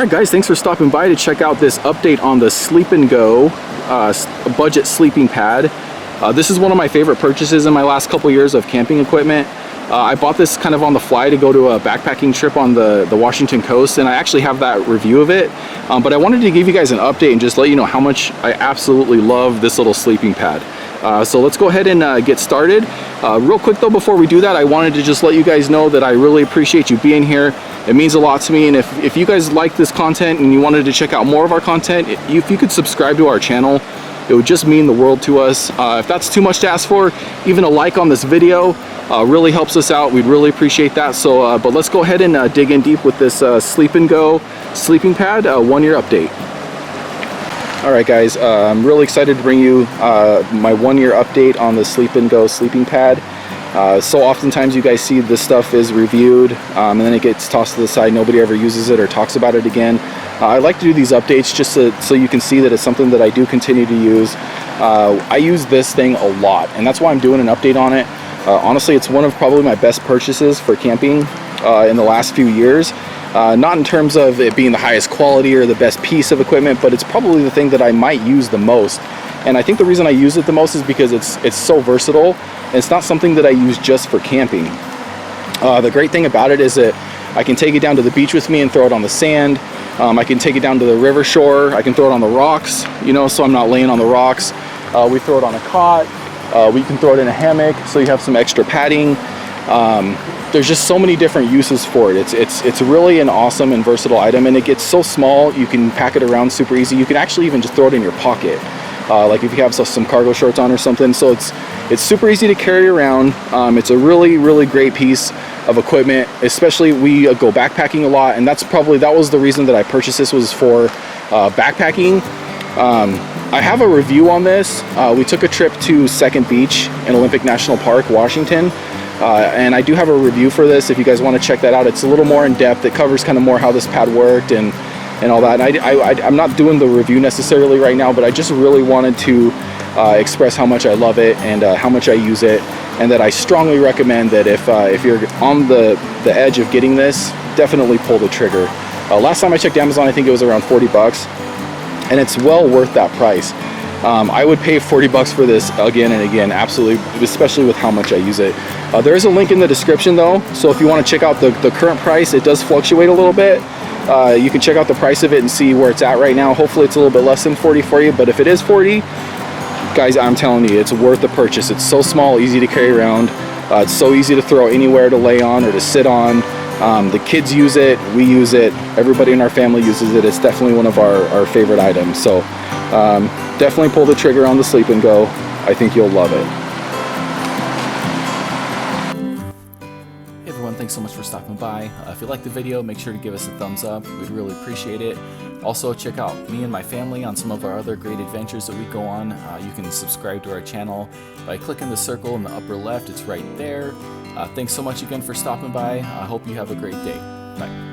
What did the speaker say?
Alright guys, thanks for stopping by to check out this update on the Sleepingo budget sleeping pad. This is one of my favorite purchases in my last couple years of camping equipment. I bought this kind of on the fly to go to a backpacking trip on the Washington coast, and I actually have that review of it. But I wanted to give you guys an update and just let you know how much I absolutely love this little sleeping pad. So let's go ahead and get started. Real quick though, before we do that, I wanted to just let you guys know that I really appreciate you being here. It means a lot to me, and if you guys like this content and you wanted to check out more of our content, if you could subscribe to our channel, it would just mean the world to us. If that's too much to ask for, even a like on this video really helps us out. We'd really appreciate that. So, but let's go ahead and dig in deep with this Sleepingo sleeping pad 1 year update. All right, guys, I'm really excited to bring you my 1 year update on the Sleepingo sleeping pad. So oftentimes you guys see this stuff is reviewed and then it gets tossed to the side. Nobody ever uses it or talks about it again. I like to do these updates just so you can see that it's something that I do continue to use. I use this thing a lot, and that's why I'm doing an update on it. Honestly, it's one of probably my best purchases for camping in the last few years. Not in terms of it being the highest quality or the best piece of equipment, but it's probably the thing that I might use the most. And I think the reason I use it the most is because it's so versatile, and it's not something that I use just for camping. The great thing about it is that I can take it down to the beach with me and throw it on the sand. I can take it down to the river shore. I can throw it on the rocks, you know, so I'm not laying on the rocks. We throw it on a cot. We can throw it in a hammock, so you have some extra padding. There's just so many different uses for it. It's really an awesome and versatile item, and it gets so small you can pack it around super easy. You can actually even just throw it in your pocket, like if you have some cargo shorts on or something. So it's super easy to carry around. It's a really great piece of equipment, especially we go backpacking a lot, and that was the reason that I purchased this, was for backpacking. I have a review on this. We took a trip to Second Beach in Olympic National Park, Washington. And I do have a review for this if you guys want to check that out. It's a little more in depth. It covers kind of more how this pad worked and all that. And I'm not doing the review necessarily right now, but I just really wanted to express how much I love it and how much I use it, and that I strongly recommend that if you're on the edge of getting this, definitely pull the trigger. Last time I checked Amazon, I think it was around 40 bucks, and it's well worth that price. I would pay 40 bucks for this again and again, absolutely, especially with how much I use it. There is a link in the description though, so if you want to check out the current price, it does fluctuate a little bit. You can check out the price of it and see where it's at right now. Hopefully it's a little bit less than 40 for you, but if it is 40, guys, I'm telling you, it's worth the purchase. It's so small, easy to carry around. It's so easy to throw anywhere to lay on or to sit on. The kids use it, we use it, everybody in our family uses it. It's definitely one of our favorite items. So definitely pull the trigger on the Sleepingo. I think you'll love it. Hey everyone, thanks so much for stopping by. If you liked the video, make sure to give us a thumbs up. We'd really appreciate it. Also, check out me and my family on some of our other great adventures that we go on. You can subscribe to our channel by clicking the circle in the upper left. It's right there. Thanks so much again for stopping by. I hope you have a great day. Bye.